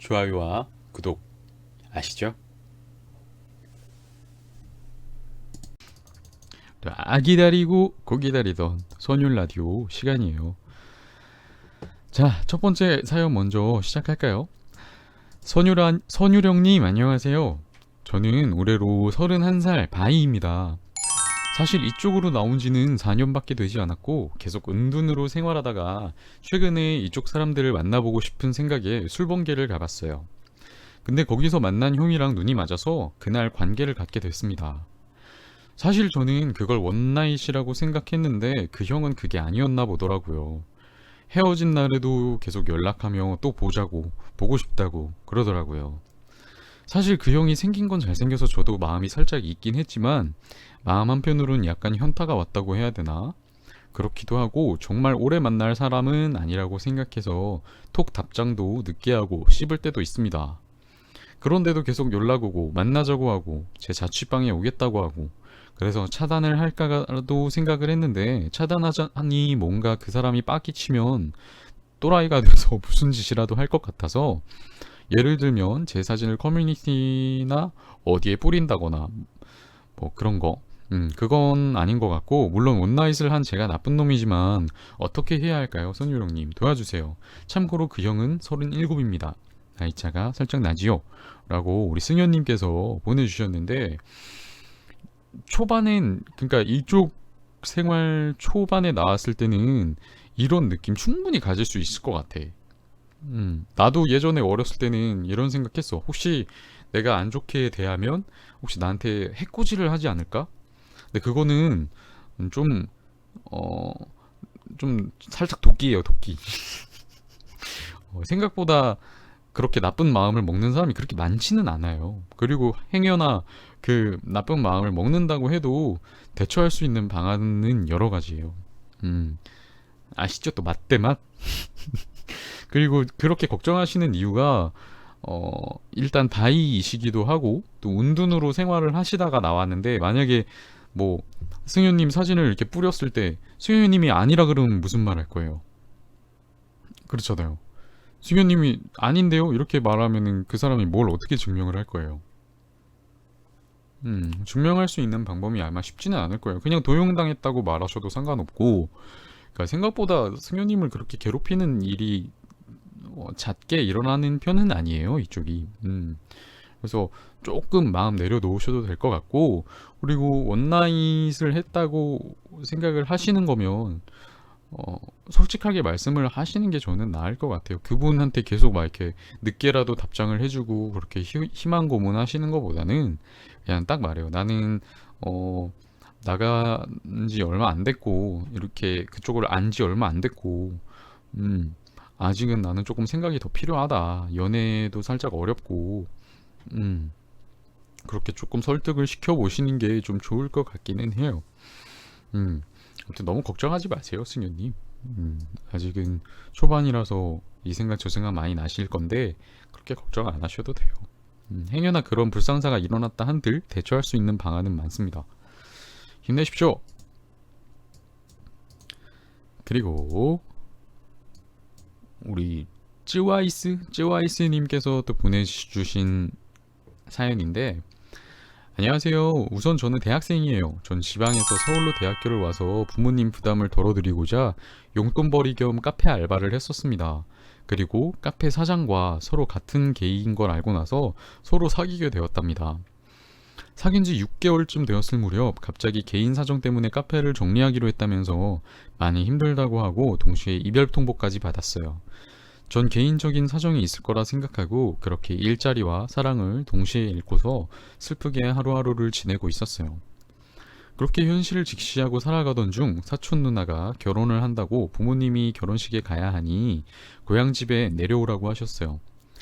좋아요와 구독 아시죠? 기다리고 고 기다리던 선율 라디오 시간이에요. 자, 첫 번째 사연 먼저 시작할까요? 선율형님 안녕하세요. 저는 올해로 31살 바이입니다. 사실 이쪽으로 나온 지는 4년밖에 되지 않았고 계속 은둔으로 생활하다가 최근에 이쪽 사람들을 만나보고 싶은 생각에 술번개를 가봤어요. 근데 거기서 만난 형이랑 눈이 맞아서 그날 관계를 갖게 됐습니다. 사실 저는 그걸 원나잇이라고 생각했는데 그 형은 그게 아니었나 보더라고요. 헤어진 날에도 계속 연락하며 또 보자고, 보고 싶다고 그러더라고요. 사실 그 형이 생긴 건 잘생겨서 저도 마음이 살짝 있긴 했지만 마음 한편으론 약간 현타가 왔다고 해야 되나? 그렇기도 하고 정말 오래 만날 사람은 아니라고 생각해서 톡 답장도 늦게 하고 씹을 때도 있습니다. 그런데도 계속 연락 오고 만나자고 하고 제 자취방에 오겠다고 하고 그래서 차단을 할까도 생각을 했는데 차단하자니 뭔가 그 사람이 빠끼치면 또라이가 돼서 무슨 짓이라도 할 것 같아서 예를 들면 제 사진을 커뮤니티나 어디에 뿌린다거나 뭐 그런 거 그건 아닌 것 같고 물론 원나잇을 한 제가 나쁜 놈이지만 어떻게 해야 할까요? 선유령님 도와주세요. 참고로 그 형은 37입니다. 나이차가 살짝 나지요? 라고 우리 승현님께서 보내주셨는데 초반엔 그러니까 이쪽 생활 초반에 나왔을 때는 이런 느낌 충분히 가질 수 있을 것 같아. 나도 예전에 어렸을 때는 이런 생각했어. 혹시 내가 안 좋게 대하면 혹시 나한테 해코지를 하지 않을까? 근데 그거는 좀, 어, 좀 살짝 도끼예요, 도끼. 생각보다 그렇게 나쁜 마음을 먹는 사람이 그렇게 많지는 않아요. 그리고 행여나 그 나쁜 마음을 먹는다고 해도 대처할 수 있는 방안은 여러 가지예요. 음, 아시죠? 또 맛대맛? 그리고 그렇게 걱정하시는 이유가 일단 바이이시기도 하고 또 운둔으로 생활을 하시다가 나왔는데 만약에 뭐 승현님 사진을 이렇게 뿌렸을 때 승현님이 아니라 그러면 무슨 말 할 거예요? 그렇잖아요. 승현님이 아닌데요? 이렇게 말하면은 그 사람이 뭘 어떻게 증명을 할 거예요? 증명할 수 있는 방법이 아마 쉽지는 않을 거예요. 그냥 도용당했다고 말하셔도 상관없고, 그러니까 생각보다 승현님을 그렇게 괴롭히는 일이 잦게 일어나는 편은 아니에요, 이쪽이. 그래서 조금 마음 내려놓으셔도 될 것 같고, 그리고 원나잇을 했다고 생각을 하시는 거면, 어, 솔직하게 말씀을 하시는 게 저는 나을 것 같아요. 그분한테 계속 막 이렇게 늦게라도 답장을 해주고 그렇게 희망 고문하시는 것보다는 그냥 딱 말해요. 나는 어, 나간 지 얼마 안 됐고 이렇게 그쪽을 안 지 얼마 안 됐고 아직은 나는 조금 생각이 더 필요하다. 연애도 살짝 어렵고 음, 그렇게 조금 설득을 시켜 보시는 게 좀 좋을 것 같기는 해요. 음. 아무튼 너무 걱정하지 마세요, 승현님. 아직은 초반이라서 이 생각 저 생각 많이 나실 건데 그렇게 걱정 안 하셔도 돼요. 행여나 그런 불상사가 일어났다 한들 대처할 수 있는 방안은 많습니다. 힘내십시오. 그리고 우리 쯔와이스님께서 또 보내주신 사연인데 안녕하세요. 우선 저는 대학생이에요. 전 지방에서 서울로 대학교를 와서 부모님 부담을 덜어드리고자 용돈벌이 겸 카페 알바를 했었습니다. 그리고 카페 사장과 서로 같은 계획인 걸 알고 나서 서로 사귀게 되었답니다. 사귄 지 6개월쯤 되었을 무렵 갑자기 개인 사정 때문에 카페를 정리하기로 했다면서 많이 힘들다고 하고 동시에 이별 통보까지 받았어요. 전 개인적인 사정이 있을 거라 생각하고 그렇게 일자리와 사랑을 동시에 잃고서 슬프게 하루하루를 지내고 있었어요. 그렇게 현실을 직시하고 살아가던 중 사촌 누나가 결혼을 한다고 부모님이 결혼식에 가야 하니 고향집에 내려오라고 하셨어요.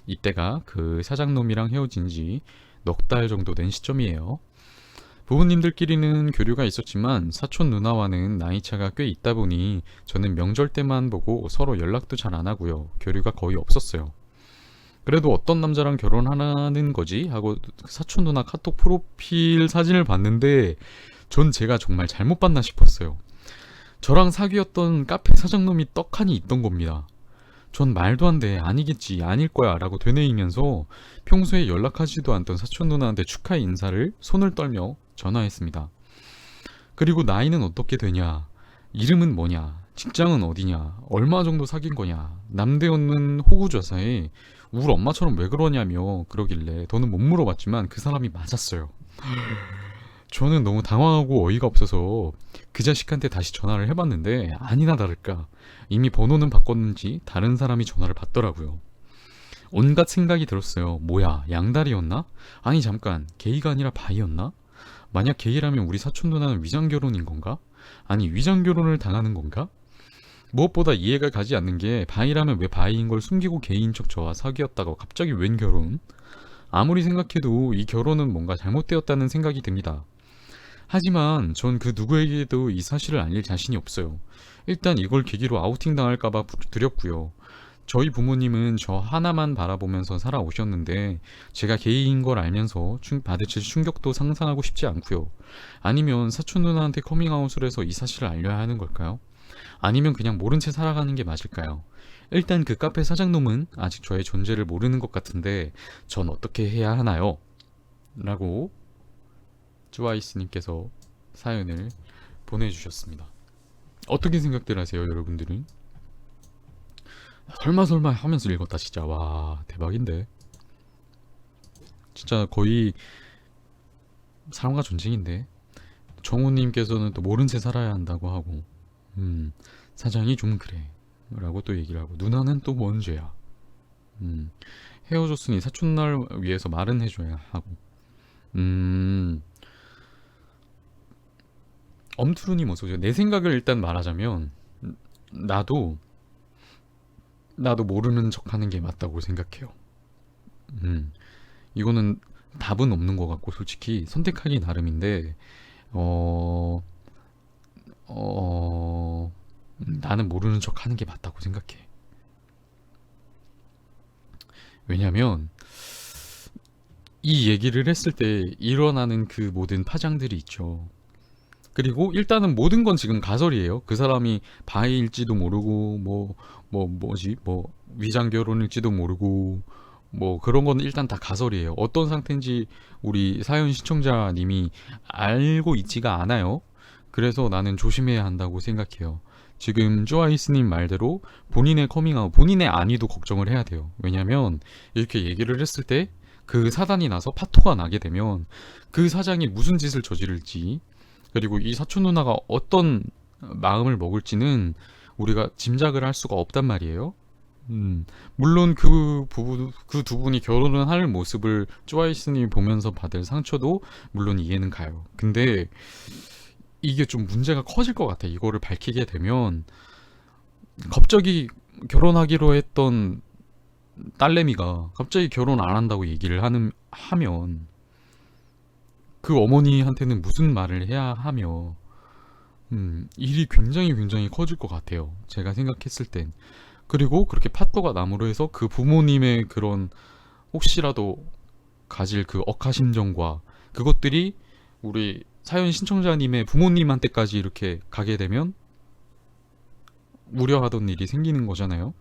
이때가 그 사장놈이랑 헤어진 지 넉 달 정도 된 시점이에요. 부모님들끼리는 교류가 있었지만 사촌 누나와는 나이차가 꽤 있다 보니 저는 명절 때만 보고 서로 연락도 잘 안 하고요. 교류가 거의 없었어요. 그래도 어떤 남자랑 결혼하는 거지? 하고 사촌 누나 카톡 프로필 사진을 봤는데 전 제가 정말 잘못 봤나 싶었어요. 저랑 사귀었던 카페 사장놈이 떡하니 있던 겁니다. 전 말도 안 돼, 아니겠지, 아닐 거야 라고 되뇌이면서 평소에 연락하지도 않던 사촌 누나한테 축하 인사를 손을 떨며 전화했습니다. 그리고 나이는 어떻게 되냐, 이름은 뭐냐, 직장은 어디냐, 얼마 정도 사귄 거냐, 남대없는 호구조사에 우리 엄마처럼 왜 그러냐며 그러길래 더는 못 물어봤지만 그 사람이 맞았어요. 저는 너무 당황하고 어이가 없어서 그 자식한테 다시 전화를 해봤는데 아니나 다를까 이미 번호는 바꿨는지 다른 사람이 전화를 받더라고요. 온갖 생각이 들었어요. 뭐야, 양다리였나? 아니 잠깐, 게이가 아니라 바이였나? 만약 게이라면 우리 사촌 누나는 위장결혼인 건가? 아니 위장결혼을 당하는 건가? 무엇보다 이해가 가지 않는 게 바이라면 왜 바이인 걸 숨기고 게이인 척 저와 사귀었다가 갑자기 웬 결혼? 아무리 생각해도 이 결혼은 뭔가 잘못되었다는 생각이 듭니다. 하지만 전 그 누구에게도 이 사실을 알릴 자신이 없어요. 일단 이걸 계기로 아우팅 당할까봐 두렵고요. 저희 부모님은 저 하나만 바라보면서 살아오셨는데 제가 게이인 걸 알면서 받으실 충격도 상상하고 싶지 않고요. 아니면 사촌 누나한테 커밍아웃을 해서 이 사실을 알려야 하는 걸까요? 아니면 그냥 모른 채 살아가는 게 맞을까요? 일단 그 카페 사장놈은 아직 저의 존재를 모르는 것 같은데 전 어떻게 해야 하나요? 라고 쭈아이스님께서 사연을 보내주셨습니다. 어떻게 생각들 하세요, 여러분들은? 설마 하면서 읽었다. 진짜 와, 대박인데. 진짜 거의 사람과 전쟁인데. 정우님께서는 또 모른 채 살아야 한다고 하고, 사장이 좀 그래 라고 또 얘기를 하고, 누나는 또 뭔 죄야. 헤어졌으니 사촌날 위해서 말은 해줘야 하고. 엄투루님 어서오세요. 내 생각을 일단 말하자면 나도 모르는 척 하는 게 맞다고 생각해요. 이거는 답은 없는 것 같고 솔직히 선택하기 나름인데 나는 모르는 척 하는 게 맞다고 생각해. 왜냐면 이 얘기를 했을 때 일어나는 그 모든 파장들이 있죠. 그리고 일단은 모든 건 지금 가설이에요. 그 사람이 바이일지도 모르고 뭐 위장 결혼일지도 모르고 뭐 그런 건 일단 다 가설이에요. 어떤 상태인지 우리 사연 시청자님이 알고 있지가 않아요. 그래서 나는 조심해야 한다고 생각해요. 지금 쪼아이스님 말대로 본인의 커밍아웃, 본인의 안위도 걱정을 해야 돼요. 왜냐면 이렇게 얘기를 했을 때 그 사단이 나서 파토가 나게 되면 그 사장이 무슨 짓을 저지를지, 그리고 이 사촌 누나가 어떤 마음을 먹을지는 우리가 짐작을 할 수가 없단 말이에요. 물론 그 두 분이 결혼을 할 모습을 쪼아이스님이 보면서 받을 상처도 물론 이해는 가요. 근데 이게 좀 문제가 커질 것 같아. 이거를 밝히게 되면 갑자기 결혼하기로 했던 딸내미가 갑자기 결혼 안 한다고 얘기를 하면 그 어머니한테는 무슨 말을 해야 하며 일이 굉장히 커질 것 같아요. 제가 생각했을 땐. 그리고 그렇게 파토가 나무로 해서 그 부모님의 그런 혹시라도 가질 그 억하심정과 그것들이 우리 사연 신청자님의 부모님한테까지 이렇게 가게 되면 우려하던 일이 생기는 거잖아요.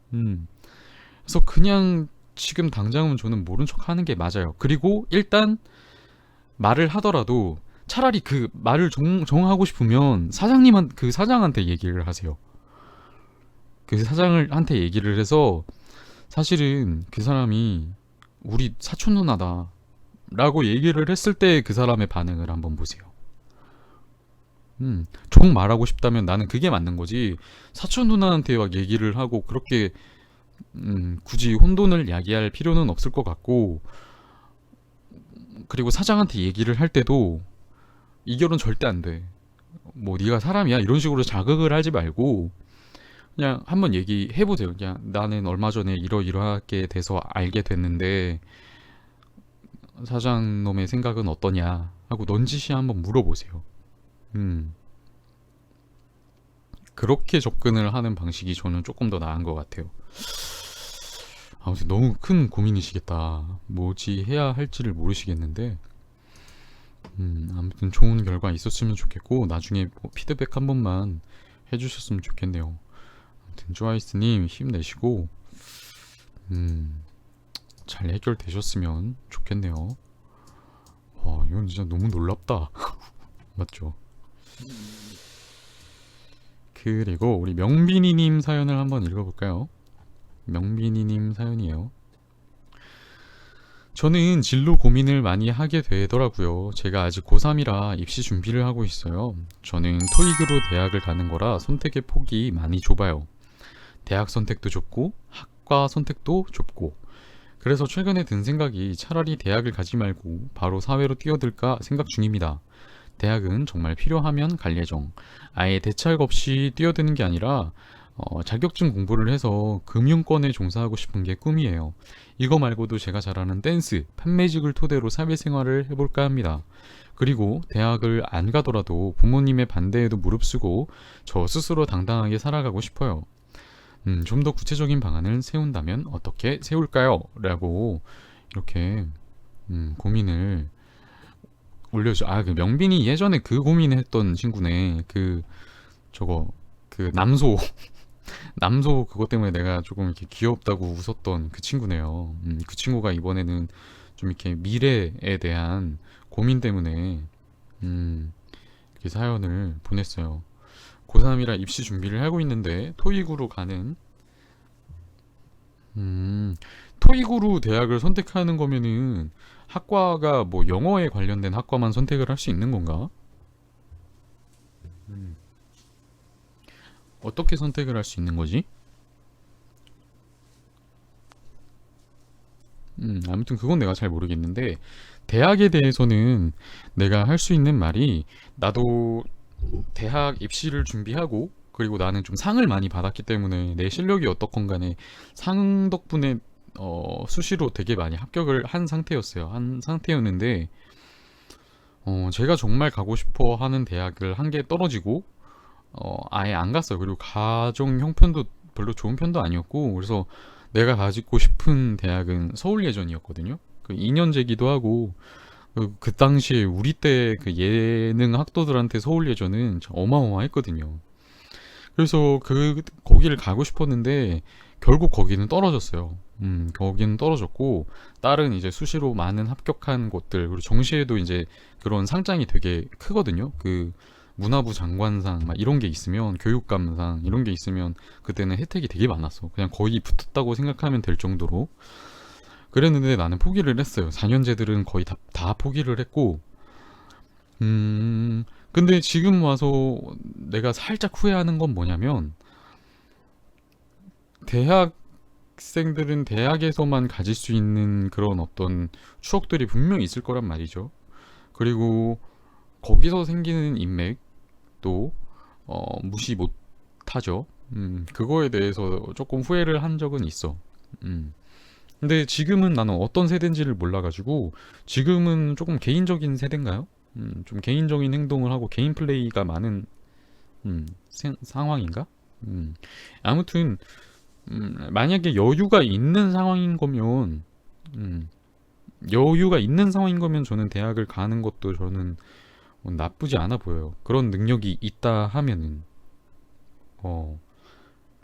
그래서 그냥 지금 당장은 저는 모른 척 하는 게 맞아요. 그리고 일단 말을 하더라도 차라리 그 말을 정하고 싶으면 그 사장한테 얘기를 하세요. 그 사장한테 얘기를 해서 사실은 그 사람이 우리 사촌 누나다 라고 얘기를 했을 때 그 사람의 반응을 한번 보세요. 정 말하고 싶다면 나는 그게 맞는 거지. 사촌 누나한테 막 얘기를 하고 그렇게 굳이 혼돈을 야기할 필요는 없을 것 같고, 그리고 사장한테 얘기를 할 때도 이 결혼 절대 안 돼. 뭐 네가 사람이야 이런 식으로 자극을 하지 말고 그냥 한번 얘기해보세요. 그냥 나는 얼마 전에 이러이러하게 돼서 알게 됐는데 사장놈의 생각은 어떠냐 하고 넌지시 한번 물어보세요. 그렇게 접근을 하는 방식이 저는 조금 더 나은 것 같아요. 아무튼 너무 큰 고민이시겠다. 뭐지 해야 할지를 모르시겠는데 아무튼 좋은 결과 있었으면 좋겠고 나중에 뭐 피드백 한 번만 해주셨으면 좋겠네요. 든주아이스님 힘내시고 잘 해결되셨으면 좋겠네요. 와, 이건 진짜 너무 놀랍다. 맞죠? 그리고 우리 명빈이님 사연을 한번 읽어볼까요? 명빈이님 사연이에요. 저는 진로 고민을 많이 하게 되더라고요. 제가 아직 고3이라 입시 준비를 하고 있어요. 저는 토익으로 대학을 가는 거라 선택의 폭이 많이 좁아요. 대학 선택도 좁고 학과 선택도 좁고, 그래서 최근에 든 생각이 차라리 대학을 가지 말고 바로 사회로 뛰어들까 생각 중입니다. 대학은 정말 필요하면 갈 예정. 아예 대책 없이 뛰어드는 게 아니라 자격증 공부를 해서 금융권에 종사하고 싶은 게 꿈이에요. 이거 말고도 제가 잘하는 댄스, 판매직을 토대로 사회생활을 해볼까 합니다. 그리고 대학을 안 가더라도 부모님의 반대에도 무릅쓰고 저 스스로 당당하게 살아가고 싶어요. 좀 더 구체적인 방안을 세운다면 어떻게 세울까요? 라고 이렇게 고민을 올려줘. 아, 그 명빈이 예전에 그 고민했던 친구네. 그 저거 그 남소 남소 그것 때문에 내가 조금 이렇게 귀엽다고 웃었던 그 친구네요. 그 친구가 이번에는 좀 이렇게 미래에 대한 고민 때문에 이렇게 사연을 보냈어요. 고3이라 입시 준비를 하고 있는데 토익으로 가는 토익으로 대학을 선택하는 거면은 학과가 뭐 영어에 관련된 학과만 선택을 할 수 있는 건가? 음, 어떻게 선택을 할 수 있는 거지? 아무튼 그건 내가 잘 모르겠는데 대학에 대해서는 내가 할 수 있는 말이, 나도 대학 입시를 준비하고 그리고 나는 좀 상을 많이 받았기 때문에 내 실력이 어떻건 간에 상 덕분에 수시로 되게 많이 합격을 한 상태였어요. 한 상태였는데 제가 정말 가고 싶어 하는 대학을 한 개 떨어지고 아예 안 갔어요. 그리고 가정 형편도 별로 좋은 편도 아니었고, 그래서 내가 가지고 싶은 대학은 서울 예전이었거든요. 그 2년제기도 하고 그 당시에 우리 때 그 예능 학도들한테 서울 예전은 어마어마했거든요. 그래서 거기를 가고 싶었는데 결국 거기는 떨어졌어요. 거기는 떨어졌고 다른 이제 수시로 많은 합격한 곳들, 그리고 정시에도 이제 그런 상장이 되게 크거든요. 그 문화부 장관상 막 이런 게 있으면, 교육감상 이런 게 있으면 그때는 혜택이 되게 많았어. 그냥 거의 붙었다고 생각하면 될 정도로. 그랬는데 나는 포기를 했어요. 4년제들은 거의 다 포기를 했고, 근데 지금 와서 내가 살짝 후회하는 건 뭐냐면, 대학생들은 대학에서만 가질 수 있는 그런 어떤 추억들이 분명히 있을 거란 말이죠. 그리고 거기서 생기는 인맥도 무시 못하죠. 그거에 대해서 조금 후회를 한 적은 있어. 음. 근데 지금은 나는 어떤 세대인지를 몰라가지고 지금은 조금 개인적인 세대인가요? 좀 개인적인 행동을 하고 개인 플레이가 많은 상황인가? 아무튼 만약에 여유가 있는 상황인 거면 음, 여유가 있는 상황인 거면 저는 대학을 가는 것도 저는 나쁘지 않아 보여요. 그런 능력이 있다 하면은 어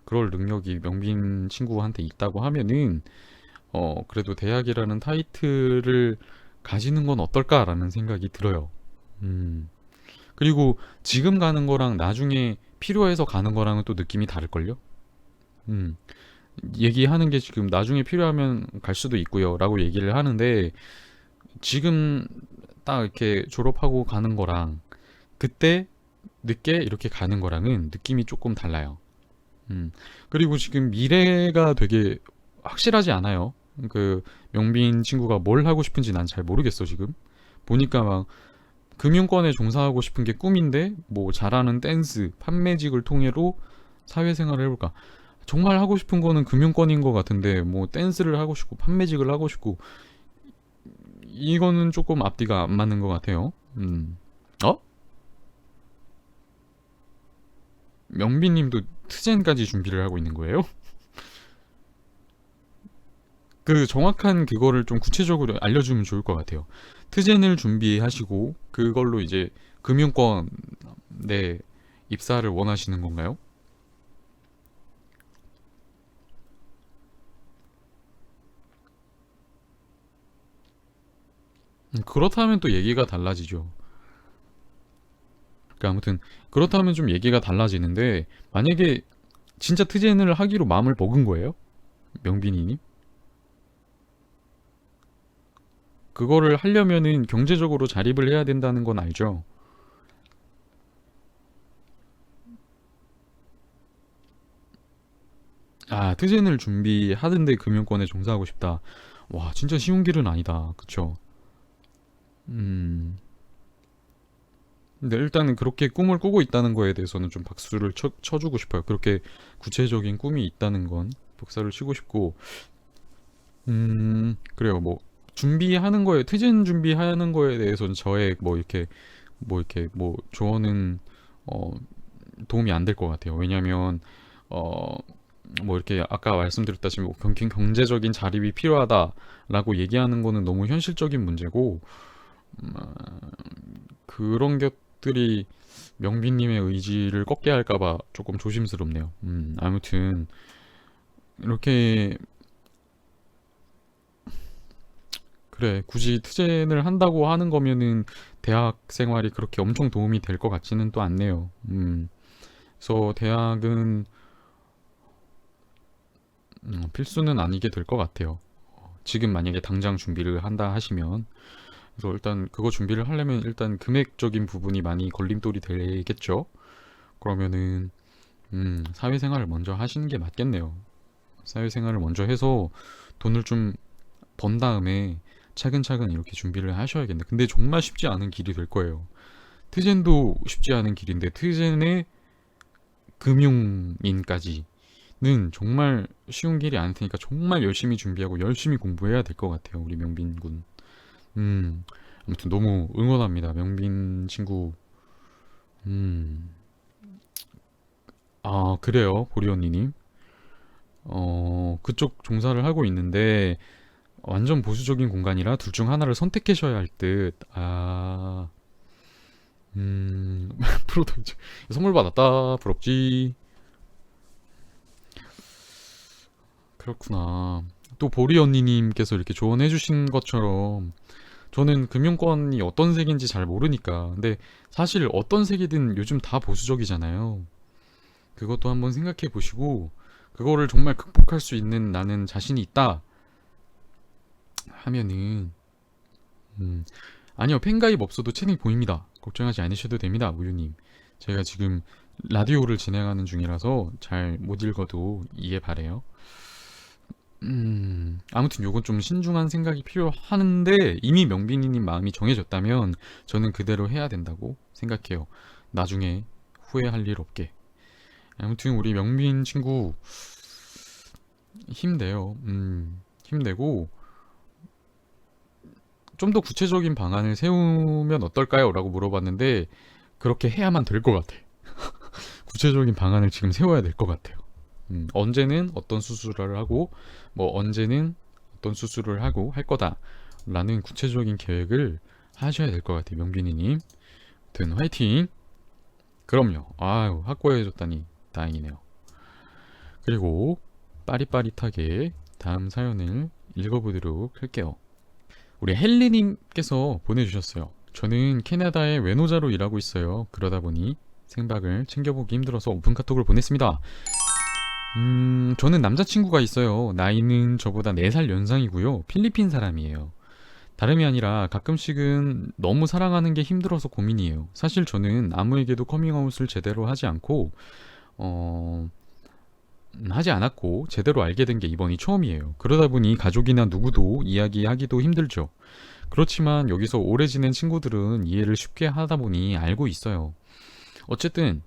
그럴 능력이 명빈 친구한테 있다고 하면은 그래도 대학이라는 타이틀을 가지는 건 어떨까라는 생각이 들어요. 음. 그리고 지금 가는 거랑 나중에 필요해서 가는 거랑은 또 느낌이 다를걸요? 음. 얘기하는 게 지금 나중에 필요하면 갈 수도 있고요. 라고 얘기를 하는데 지금 딱 이렇게 졸업하고 가는 거랑 그때 늦게 이렇게 가는 거랑은 느낌이 조금 달라요. 음. 그리고 지금 미래가 되게 확실하지 않아요. 그 명빈 친구가 뭘 하고 싶은지 난 잘 모르겠어, 지금. 보니까 막 금융권에 종사하고 싶은 게 꿈인데 뭐 잘하는 댄스, 판매직을 통해로 사회생활을 해볼까. 정말 하고 싶은 거는 금융권인 것 같은데 뭐 댄스를 하고 싶고 판매직을 하고 싶고, 이거는 조금 앞뒤가 안 맞는 것 같아요. 어? 명빈님도 트젠까지 준비를 하고 있는 거예요? 그 정확한 그거를 좀 구체적으로 알려주면 좋을 것 같아요. 트젠을 준비하시고 그걸로 이제 금융권에 입사를 원하시는 건가요? 그렇다면 또 얘기가 달라지죠. 그러니까 아무튼 그렇다면 좀 얘기가 달라지는데, 만약에 진짜 트젠을 하기로 마음을 먹은 거예요? 명빈이님? 그거를 하려면은 경제적으로 자립을 해야 된다는 건 알죠? 아, 트젠을 준비하는데 금융권에 종사하고 싶다. 와, 진짜 쉬운 길은 아니다. 그쵸? 음, 근데 일단은 그렇게 꿈을 꾸고 있다는 거에 대해서는 좀 박수를 쳐주고 싶어요. 그렇게 구체적인 꿈이 있다는 건 박수를 치고 싶고, 그래요. 뭐, 준비하는 거에, 트젠 준비하는 거에 대해서는 저의 뭐 조언은, 어, 도움이 안 될 것 같아요. 왜냐면, 어, 뭐 이렇게 아까 말씀드렸다시피 뭐 경제적인 자립이 필요하다라고 얘기하는 거는 너무 현실적인 문제고, 아, 그런 것들이 명빈님의 의지를 꺾게 할까봐 조금 조심스럽네요. 아무튼 이렇게, 그래, 굳이 투쟁을 한다고 하는 거면은 대학 생활이 그렇게 엄청 도움이 될 것 같지는 또 않네요. 그래서 대학은 필수는 아니게 될 것 같아요. 지금 만약에 당장 준비를 한다 하시면. 그래서 일단 그거 준비를 하려면 일단 금액적인 부분이 많이 걸림돌이 되겠죠. 그러면은 사회생활을 먼저 하시는 게 맞겠네요. 사회생활을 먼저 해서 돈을 좀 번 다음에 차근차근 이렇게 준비를 하셔야겠네. 근데 정말 쉽지 않은 길이 될 거예요. 트젠도 쉽지 않은 길인데 트젠의 금융인까지는 정말 쉬운 길이 아닐 테니까 정말 열심히 준비하고 열심히 공부해야 될 것 같아요. 우리 명빈 군. 음, 아무튼 너무 응원합니다. 명빈 친구. 음, 아, 그래요. 보리 언니님. 그쪽 종사를 하고 있는데 완전 보수적인 공간이라 둘 중 하나를 선택하셔야 할 듯. 아, 프로도 이제 선물 받았다. 부럽지. 그렇구나. 또 보리 언니님께서 이렇게 조언해 주신 것처럼 저는 금융권이 어떤 색인지 잘 모르니까. 근데 사실 어떤 색이든 요즘 다 보수적이잖아요. 그것도 한번 생각해 보시고 그거를 정말 극복할 수 있는 나는 자신이 있다 하면은, 음, 아니요, 팬가입 없어도 채팅 보입니다. 걱정하지 않으셔도 됩니다, 우유님. 제가 지금 라디오를 진행하는 중이라서 잘 못 읽어도 이해 바래요. 아무튼 요건 좀 신중한 생각이 필요하는데 이미 명빈이님 마음이 정해졌다면 저는 그대로 해야 된다고 생각해요. 나중에 후회할 일 없게. 아무튼 우리 명빈 친구 힘내요. 힘내고 좀 더 구체적인 방안을 세우면 어떨까요? 라고 물어봤는데 그렇게 해야만 될 것 같아. 구체적인 방안을 지금 세워야 될 것 같아요. 언제는 어떤 수술을 하고 뭐 언제는 어떤 수술을 하고 할 거다라는 구체적인 계획을 하셔야 될 것 같아요. 명빈이님. 아무튼 화이팅. 그럼요. 아유, 확고해졌다니 다행이네요. 그리고 빠릿빠릿하게 다음 사연을 읽어보도록 할게요. 우리 헬리님께서 보내주셨어요. 저는 캐나다의 외노자로 일하고 있어요. 그러다 보니 생박을 챙겨보기 힘들어서 오픈 카톡을 보냈습니다. 저는 남자친구가 있어요. 나이는 저보다 4살 연상이고요. 필리핀 사람이에요. 다름이 아니라 가끔씩은 너무 사랑하는 게 힘들어서 고민이에요. 사실 저는 아무에게도 커밍아웃을 제대로 어, 하지 않았고 제대로 알게 된 게 이번이 처음이에요. 그러다 보니 가족이나 누구도 이야기하기도 힘들죠. 그렇지만 여기서 오래 지낸 친구들은 이해를 쉽게 하다 보니 알고 있어요. 어쨌든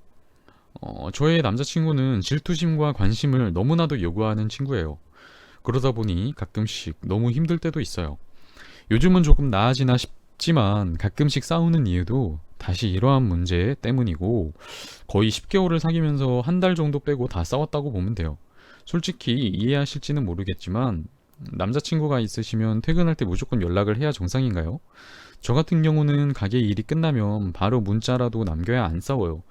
저의 남자친구는 질투심과 관심을 너무나도 요구하는 친구예요. 그러다 보니 가끔씩 너무 힘들 때도 있어요. 요즘은 조금 나아지나 싶지만 가끔씩 싸우는 이유도 다시 이러한 문제 때문이고, 거의 10개월을 사귀면서 한 달 정도 빼고 다 싸웠다고 보면 돼요. 솔직히 이해하실지는 모르겠지만 남자친구가 있으시면 퇴근할 때 무조건 연락을 해야 정상인가요? 저 같은 경우는 가게 일이 끝나면 바로 문자라도 남겨야 안 싸워요.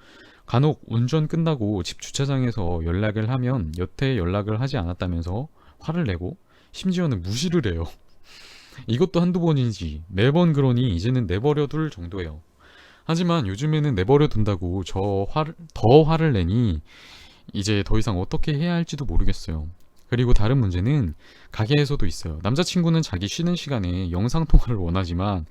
간혹 운전 끝나고 집 주차장에서 연락을 하면 여태 연락을 하지 않았다면서 화를 내고 심지어는 무시를 해요. 이것도 한두 번이지 매번 그러니 이제는 내버려 둘 정도예요. 하지만 요즘에는 내버려 둔다고 더 화를 내니 이제 더 이상 어떻게 해야 할지도 모르겠어요. 그리고 다른 문제는 가게에서도 있어요. 남자친구는 자기 쉬는 시간에 영상통화를 원하지만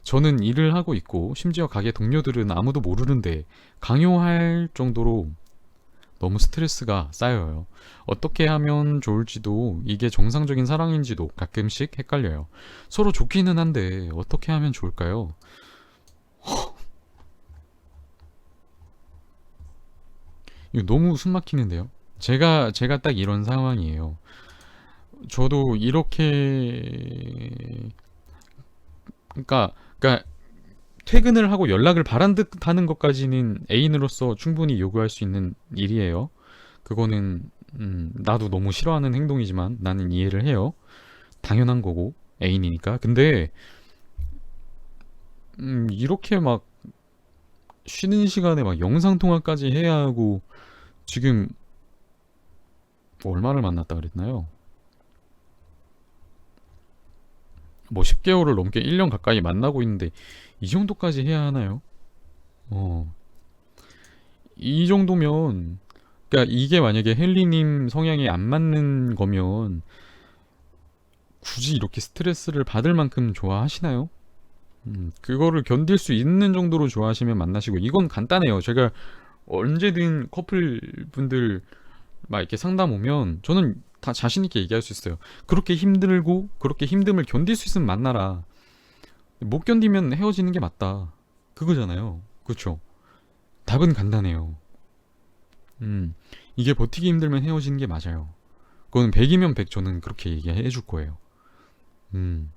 저는 일을 하고 있고 심지어 가게 동료들은 아무도 모르는데 강요할 정도로 너무 스트레스가 쌓여요. 어떻게 하면 좋을지도 이게 정상적인 사랑인지도 가끔씩 헷갈려요. 서로 좋기는 한데 어떻게 하면 좋을까요? 이거 너무 숨 막히는데요. 제가 딱 이런 상황이에요. 저도 이렇게 그러니까 퇴근을 하고 연락을 바란듯하는 것까지는 애인으로서 충분히 요구할 수 있는 일이에요. 그거는 나도 너무 싫어하는 행동이지만 나는 이해를 해요. 당연한 거고 애인이니까. 근데 이렇게 막 쉬는 시간에 막 영상 통화까지 해야 하고 지금 뭐 얼마를 만났다 그랬나요? 뭐 10개월을 넘게 1년 가까이 만나고 있는데 이 정도까지 해야 하나요? 어, 이 정도면 그러니까 이게 만약에 헨리님 성향에 안 맞는 거면 굳이 이렇게 스트레스를 받을 만큼 좋아하시나요? 그거를 견딜 수 있는 정도로 좋아하시면 만나시고 이건 간단해요. 제가 언제든 커플분들 막 이렇게 상담 오면 저는 다 자신 있게 얘기할 수 있어요. 그렇게 힘들고 그렇게 힘듦을 견딜 수 있으면 만나라. 못 견디면 헤어지는 게 맞다. 그거잖아요. 그렇죠? 답은 간단해요. 음, 이게 버티기 힘들면 헤어지는 게 맞아요. 그건 100이면 100 저는 그렇게 얘기해 줄 거예요. 음,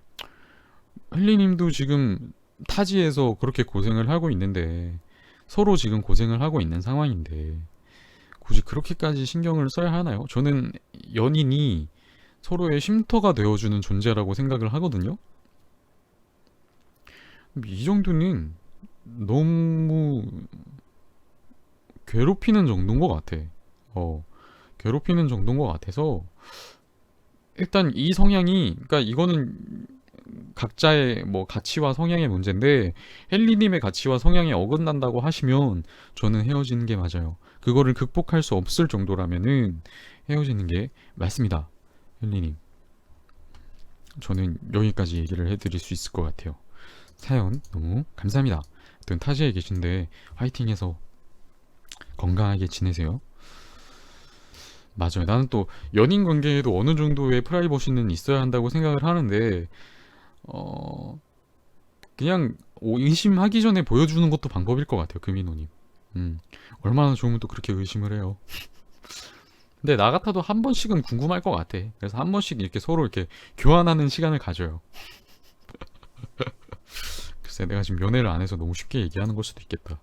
헬리님도 지금 타지에서 그렇게 고생을 하고 있는데 서로 지금 고생을 하고 있는 상황인데 굳이 그렇게까지 신경을 써야 하나요? 저는 연인이 서로의 쉼터가 되어주는 존재라고 생각을 하거든요. 이 정도는 너무 괴롭히는 정도인 것 같아. 어, 괴롭히는 정도인 것 같아서 일단 이 성향이 그러니까 이거는 각자의 뭐 가치와 성향의 문제인데 헨리님의 가치와 성향에 어긋난다고 하시면 저는 헤어지는 게 맞아요. 그거를 극복할 수 없을 정도라면은 헤어지는 게 맞습니다. 헨리님. 저는 여기까지 얘기를 해드릴 수 있을 것 같아요. 사연 너무 감사합니다. 또 타지에 계신데 화이팅해서 건강하게 지내세요. 맞아요. 나는 또 연인 관계에도 어느 정도의 프라이버시는 있어야 한다고 생각을 하는데 어 그냥 의심하기 전에 보여주는 것도 방법일 것 같아요. 금인호님. 음, 얼마나 좋으면 또 그렇게 의심을 해요. 근데 나 같아도 한 번씩은 궁금할 것 같아. 그래서 한 번씩 이렇게 서로 이렇게 교환하는 시간을 가져요. 글쎄, 내가 지금 연애를 안 해서 너무 쉽게 얘기하는 걸 수도 있겠다.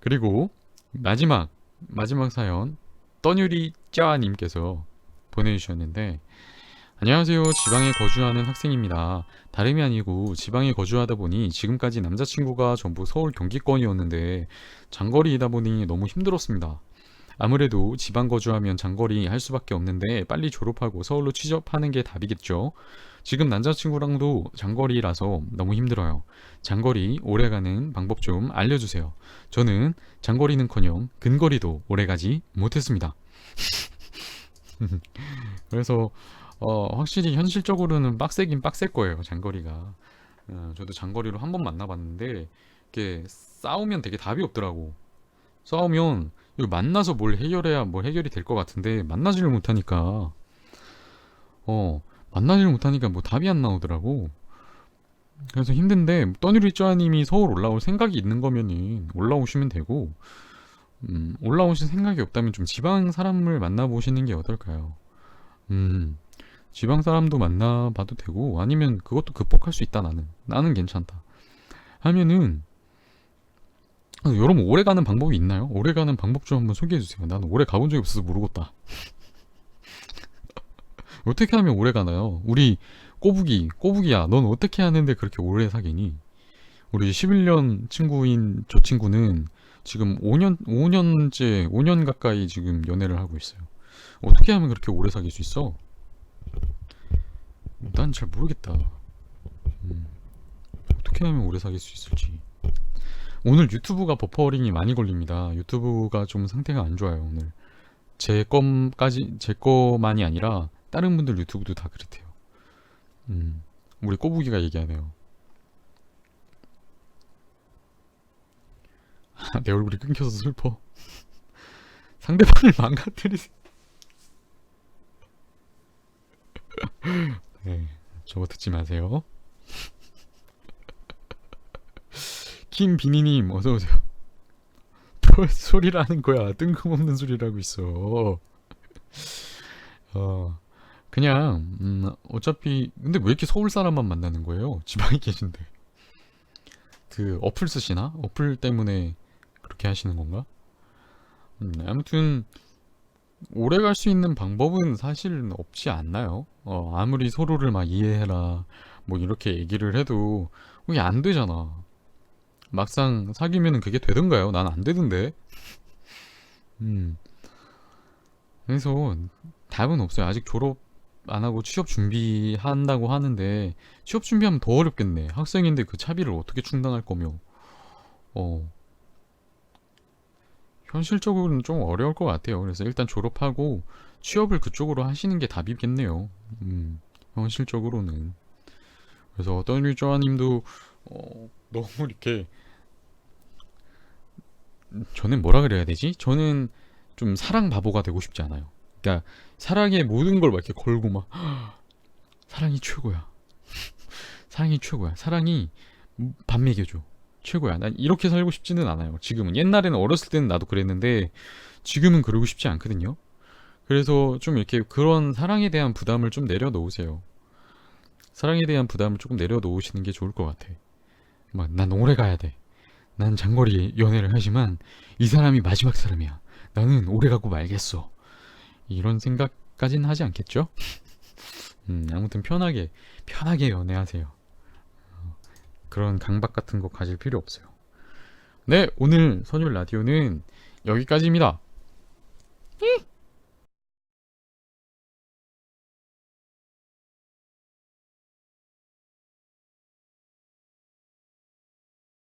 그리고 마지막 사연 떠유리 짜님께서 보내주셨는데 안녕하세요. 지방에 거주하는 학생입니다. 다름이 아니고 지방에 거주하다 보니 지금까지 남자친구가 전부 서울 경기권이었는데 장거리이다 보니 너무 힘들었습니다. 아무래도 지방 거주하면 장거리 할 수밖에 없는데 빨리 졸업하고 서울로 취업하는 게 답이겠죠. 지금 남자친구랑도 장거리라서 너무 힘들어요. 장거리 오래가는 방법 좀 알려주세요. 저는 장거리는커녕 근거리도 오래가지 못했습니다. 그래서 확실히 현실적으로는 빡세긴 빡셀 거예요. 장거리가. 저도 장거리로 한 번 만나봤는데 이게 싸우면 되게 답이 없더라고. 싸우면 이거 만나서 뭘 해결해야 뭘 해결이 될 것 같은데 만나지를 못하니까 만나지를 못하니까 뭐 답이 안 나오더라고. 그래서 힘든데 떠누리 쪼아님이 서울 올라올 생각이 있는 거면은 올라오시면 되고 올라오실 생각이 없다면 좀 지방 사람을 만나보시는 게 어떨까요? 음, 지방 사람도 만나봐도 되고 아니면 그것도 극복할 수 있다 나는 괜찮다 하면은 여러분 오래 가는 방법이 있나요? 오래 가는 방법 좀 한번 소개해 주세요. 나는 오래 가본 적이 없어서 모르겠다. 어떻게 하면 오래 가나요? 우리 꼬부기야 넌 어떻게 하는데 그렇게 오래 사귀니? 우리 11년 친구인 저 친구는 지금 5년 가까이 지금 연애를 하고 있어요. 어떻게 하면 그렇게 오래 사귈 수 있어? 난 난 잘 모르겠다. 어떻게 하면 오래 사귈 수 있을지. 오늘 유튜브가 버퍼링이 많이 걸립니다. 유튜브가 좀 상태가 안 좋아요 오늘. 제 거만이 아니라 다른 분들 유튜브도 다 그렇대요. 우리 꼬부기가 얘기하네요. 내 얼굴이 끊겨서 슬퍼. 상대방을 망가뜨리세요. 네, 저거 듣지 마세요. 김비니님 어서오세요. 뭘 소리라는 거야. 뜬금없는 소리라고 있어. 그냥 어차피 근데 왜 이렇게 서울 사람만 만나는 거예요? 지방에 계신데. 그 어플 쓰시나? 어플 때문에 그렇게 하시는 건가? 아무튼 오래 갈 수 있는 방법은 사실 없지 않나요? 아무리 서로를 막 이해해라 뭐 이렇게 얘기를 해도 그게 안 되잖아. 막상 사귀면은 그게 되던가요? 난 안 되던데. 음. 그래서 답은 없어요. 아직 졸업 안 하고 취업 준비한다고 하는데 취업 준비하면 더 어렵겠네. 학생인데 그 차비를 어떻게 충당할 거며. 어, 현실적으로는 좀 어려울 것 같아요. 그래서 일단 졸업하고 취업을 그쪽으로 하시는 게 답이겠네요. 현실적으로는. 그래서 어떤 유저님도 너무 이렇게 저는 뭐라 그래야 되지? 저는 좀 사랑 바보가 되고 싶지 않아요. 그러니까 사랑의 모든 걸 막 이렇게 걸고 막 사랑이 최고야. 사랑이 최고야. 사랑이 밥 먹여줘. 최고야. 난 이렇게 살고 싶지는 않아요. 지금은. 옛날에는 어렸을 때는 나도 그랬는데 지금은 그러고 싶지 않거든요. 그래서 좀 이렇게 그런 사랑에 대한 부담을 좀 내려놓으세요. 사랑에 대한 부담을 조금 내려놓으시는 게 좋을 것 같아. 막 난 오래 가야 돼. 난 장거리 연애를 하지만 이 사람이 마지막 사람이야. 나는 오래 가고 말겠어. 이런 생각까지는 하지 않겠죠? 아무튼 편하게 연애하세요. 그런 강박 같은 거 가질 필요 없어요. 네, 오늘 선율 라디오는 여기까지입니다.